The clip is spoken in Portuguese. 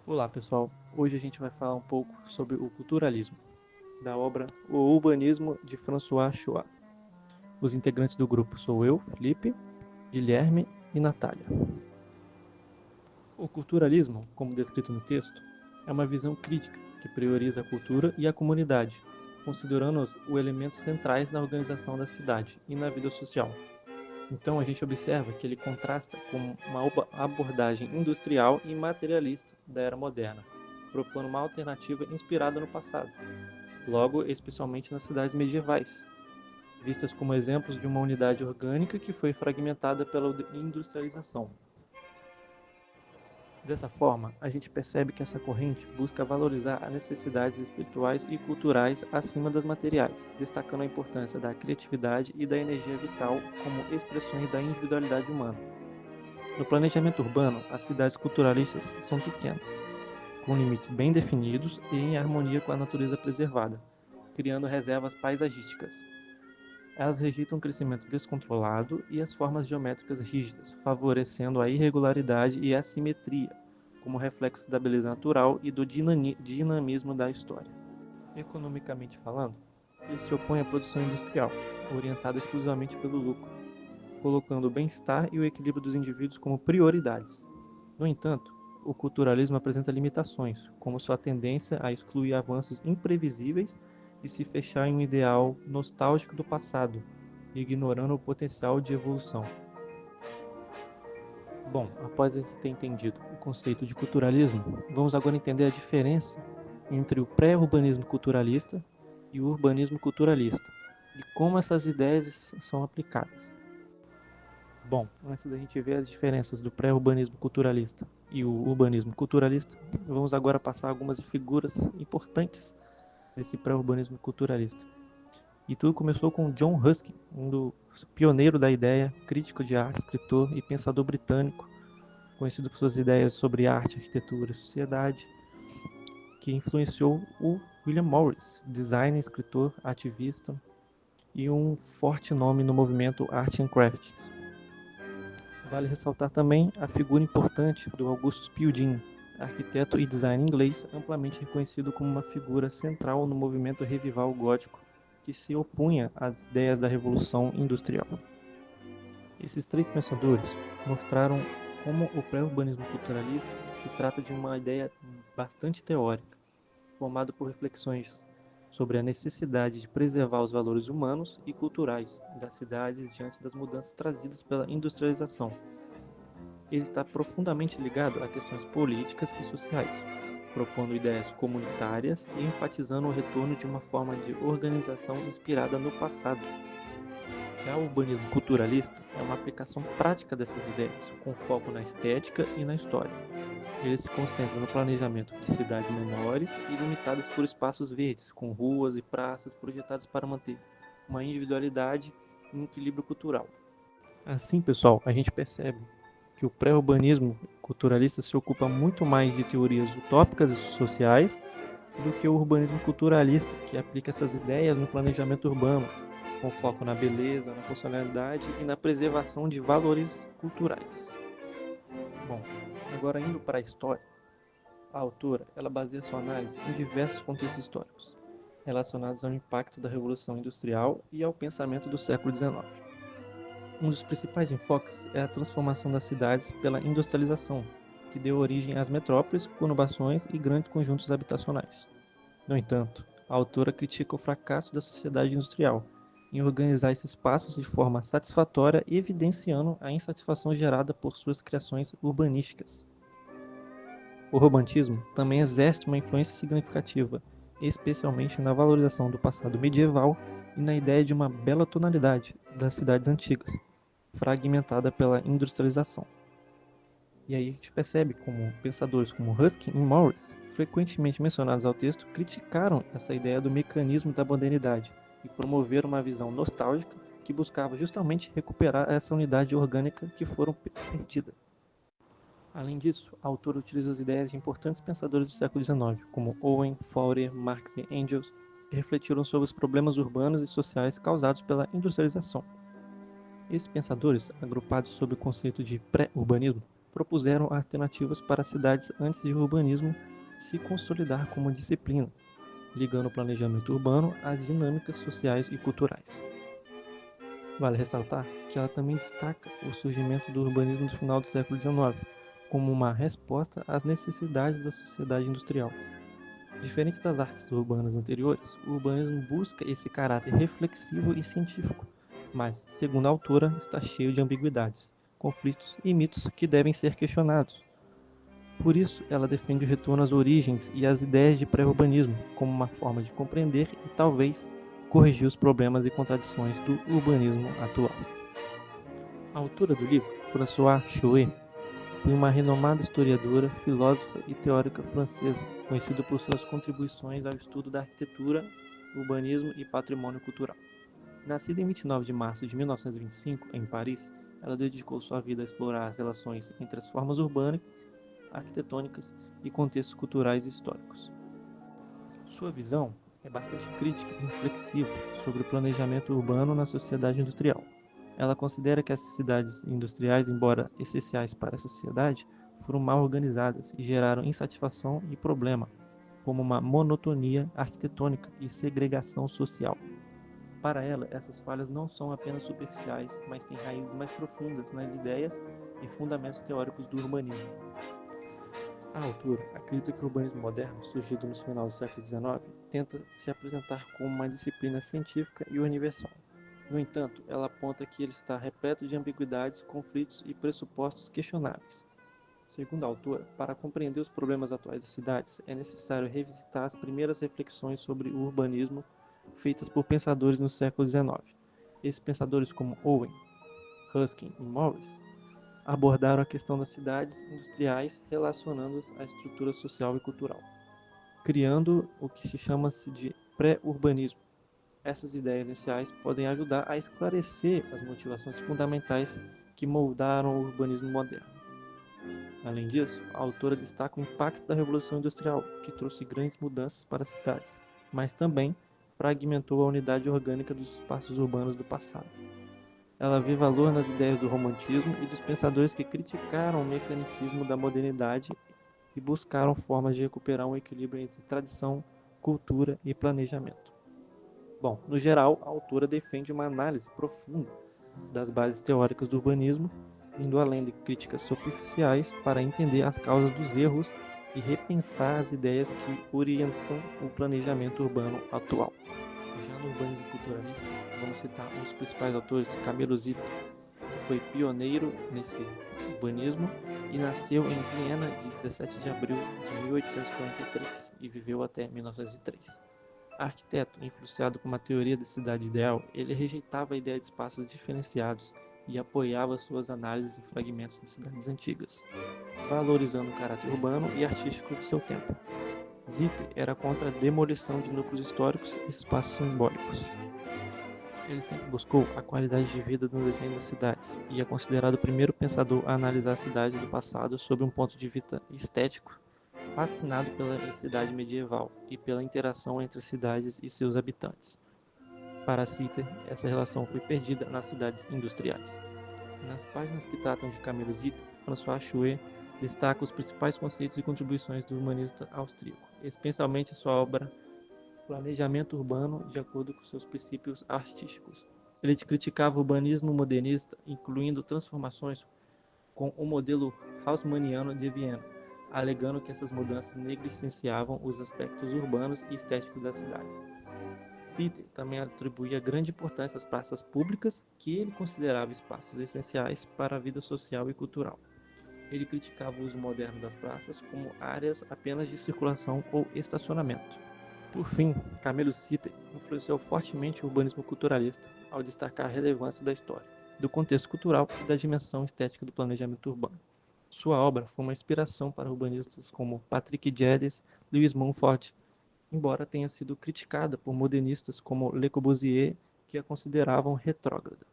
Olá pessoal, hoje a gente vai falar um pouco sobre o culturalismo, da obra O Urbanismo de François Chouat. Os integrantes do grupo sou eu, Felipe, Guilherme e Natália. O culturalismo, como descrito no texto, é uma visão crítica que prioriza a cultura e a comunidade, considerando-os os elementos centrais na organização da cidade e na vida social. Então a gente observa que ele contrasta com uma abordagem industrial e materialista da era moderna, propondo uma alternativa inspirada no passado, logo especialmente nas cidades medievais, vistas como exemplos de uma unidade orgânica que foi fragmentada pela industrialização. Dessa forma, a gente percebe que essa corrente busca valorizar as necessidades espirituais e culturais acima das materiais, destacando a importância da criatividade e da energia vital como expressões da individualidade humana. No planejamento urbano, as cidades culturalistas são pequenas, com limites bem definidos e em harmonia com a natureza preservada, criando reservas paisagísticas. Elas rejeitam o crescimento descontrolado e as formas geométricas rígidas, favorecendo a irregularidade e a simetria, como reflexo da beleza natural e do dinamismo da história. Economicamente falando, ele se opõe à produção industrial, orientada exclusivamente pelo lucro, colocando o bem-estar e o equilíbrio dos indivíduos como prioridades. No entanto, o culturalismo apresenta limitações, como sua tendência a excluir avanços imprevisíveis e se fechar em um ideal nostálgico do passado, ignorando o potencial de evolução. Bom, após a gente ter entendido o conceito de culturalismo, vamos agora entender a diferença entre o pré-urbanismo culturalista e o urbanismo culturalista, e como essas ideias são aplicadas. Bom, antes da gente ver as diferenças do pré-urbanismo culturalista e o urbanismo culturalista, vamos agora passar algumas figuras importantes desse pré-urbanismo culturalista. E tudo começou com John Ruskin, um dos pioneiros da ideia, crítico de arte, escritor e pensador britânico, conhecido por suas ideias sobre arte, arquitetura e sociedade, que influenciou o William Morris, designer, escritor, ativista e um forte nome no movimento Art and Crafts. Vale ressaltar também a figura importante do Augustus Pildin, arquiteto e designer inglês amplamente reconhecido como uma figura central no movimento revival gótico que se opunha às ideias da Revolução Industrial. Esses três pensadores mostraram como o pré-urbanismo culturalista se trata de uma ideia bastante teórica, formada por reflexões sobre a necessidade de preservar os valores humanos e culturais das cidades diante das mudanças trazidas pela industrialização. Ele está profundamente ligado a questões políticas e sociais, propondo ideias comunitárias e enfatizando o retorno de uma forma de organização inspirada no passado. Já o urbanismo culturalista é uma aplicação prática dessas ideias, com foco na estética e na história. Ele se concentra no planejamento de cidades menores e limitadas por espaços verdes, com ruas e praças projetadas para manter uma individualidade e um equilíbrio cultural. Assim, pessoal, a gente percebe que o pré-urbanismo culturalista se ocupa muito mais de teorias utópicas e sociais do que o urbanismo culturalista, que aplica essas ideias no planejamento urbano, com foco na beleza, na funcionalidade e na preservação de valores culturais. Bom, agora indo para a história, a autora ela baseia sua análise em diversos contextos históricos, relacionados ao impacto da Revolução Industrial e ao pensamento do século XIX. Um dos principais enfoques é a transformação das cidades pela industrialização, que deu origem às metrópoles, conurbações e grandes conjuntos habitacionais. No entanto, a autora critica o fracasso da sociedade industrial em organizar esses espaços de forma satisfatória, evidenciando a insatisfação gerada por suas criações urbanísticas. O romantismo também exerce uma influência significativa, especialmente na valorização do passado medieval e na ideia de uma bela tonalidade das cidades antigas, fragmentada pela industrialização. E aí a gente percebe como pensadores como Ruskin e Morris, frequentemente mencionados ao texto, criticaram essa ideia do mecanismo da modernidade e promoveram uma visão nostálgica que buscava justamente recuperar essa unidade orgânica que foram perdida. Além disso, a autora utiliza as ideias de importantes pensadores do século XIX, como Owen, Fourier, Marx e Engels, que refletiram sobre os problemas urbanos e sociais causados pela industrialização. Esses pensadores, agrupados sob o conceito de pré-urbanismo, propuseram alternativas para as cidades antes de o urbanismo se consolidar como disciplina, ligando o planejamento urbano às dinâmicas sociais e culturais. Vale ressaltar que ela também destaca o surgimento do urbanismo no final do século XIX, como uma resposta às necessidades da sociedade industrial. Diferente das artes urbanas anteriores, o urbanismo busca esse caráter reflexivo e científico, mas, segundo a autora, está cheio de ambiguidades, conflitos e mitos que devem ser questionados. Por isso, ela defende o retorno às origens e às ideias de pré-urbanismo como uma forma de compreender e, talvez, corrigir os problemas e contradições do urbanismo atual. A autora do livro, Françoise Chouet, foi uma renomada historiadora, filósofa e teórica francesa, conhecida por suas contribuições ao estudo da arquitetura, urbanismo e patrimônio cultural. Nascida em 29 de março de 1925, em Paris, ela dedicou sua vida a explorar as relações entre as formas urbanas, arquitetônicas e contextos culturais e históricos. Sua visão é bastante crítica e reflexiva sobre o planejamento urbano na sociedade industrial. Ela considera que as cidades industriais, embora essenciais para a sociedade, foram mal organizadas e geraram insatisfação e problema, como uma monotonia arquitetônica e segregação social. Para ela, essas falhas não são apenas superficiais, mas têm raízes mais profundas nas ideias e fundamentos teóricos do urbanismo. A autora acredita que o urbanismo moderno, surgido no final do século XIX, tenta se apresentar como uma disciplina científica e universal. No entanto, ela aponta que ele está repleto de ambiguidades, conflitos e pressupostos questionáveis. Segundo a autora, para compreender os problemas atuais das cidades, é necessário revisitar as primeiras reflexões sobre o urbanismo feitas por pensadores no século XIX. Esses pensadores como Owen, Ruskin e Morris abordaram a questão das cidades industriais relacionando-as à estrutura social e cultural, criando o que se chama-se de pré-urbanismo. Essas ideias iniciais podem ajudar a esclarecer as motivações fundamentais que moldaram o urbanismo moderno. Além disso, a autora destaca o impacto da Revolução Industrial, que trouxe grandes mudanças para as cidades, mas também fragmentou a unidade orgânica dos espaços urbanos do passado. Ela vê valor nas ideias do romantismo e dos pensadores que criticaram o mecanicismo da modernidade e buscaram formas de recuperar um equilíbrio entre tradição, cultura e planejamento. Bom, no geral, a autora defende uma análise profunda das bases teóricas do urbanismo, indo além de críticas superficiais para entender as causas dos erros e repensar as ideias que orientam o planejamento urbano atual. Já no urbanismo culturalista, vamos citar um dos principais autores, Camilo Zitta, que foi pioneiro nesse urbanismo e nasceu em Viena de 17 de abril de 1843 e viveu até 1903. Arquiteto, influenciado por uma teoria da cidade ideal, ele rejeitava a ideia de espaços diferenciados e apoiava suas análises em fragmentos de cidades antigas, valorizando o caráter urbano e artístico de seu tempo. Zitter era contra a demolição de núcleos históricos e espaços simbólicos. Ele sempre buscou a qualidade de vida no desenho das cidades e é considerado o primeiro pensador a analisar as cidades do passado sob um ponto de vista estético, fascinado pela cidade medieval e pela interação entre as cidades e seus habitantes. Para Zitter, essa relação foi perdida nas cidades industriais. Nas páginas que tratam de Camilo Zitter, Françoise Chouet destaca os principais conceitos e contribuições do humanista austríaco, especialmente sua obra Planejamento Urbano de acordo com seus princípios artísticos. Ele criticava o urbanismo modernista, incluindo transformações com o modelo haussmanniano de Viena, alegando que essas mudanças negligenciavam os aspectos urbanos e estéticos das cidades. Zitter também atribuía grande importância às praças públicas, que ele considerava espaços essenciais para a vida social e cultural. Ele criticava o uso moderno das praças como áreas apenas de circulação ou estacionamento. Por fim, Camilo Zitter influenciou fortemente o urbanismo culturalista ao destacar a relevância da história, do contexto cultural e da dimensão estética do planejamento urbano. Sua obra foi uma inspiração para urbanistas como Patrick Geddes e Louis Mumford, embora tenha sido criticada por modernistas como Le Corbusier, que a consideravam retrógrada.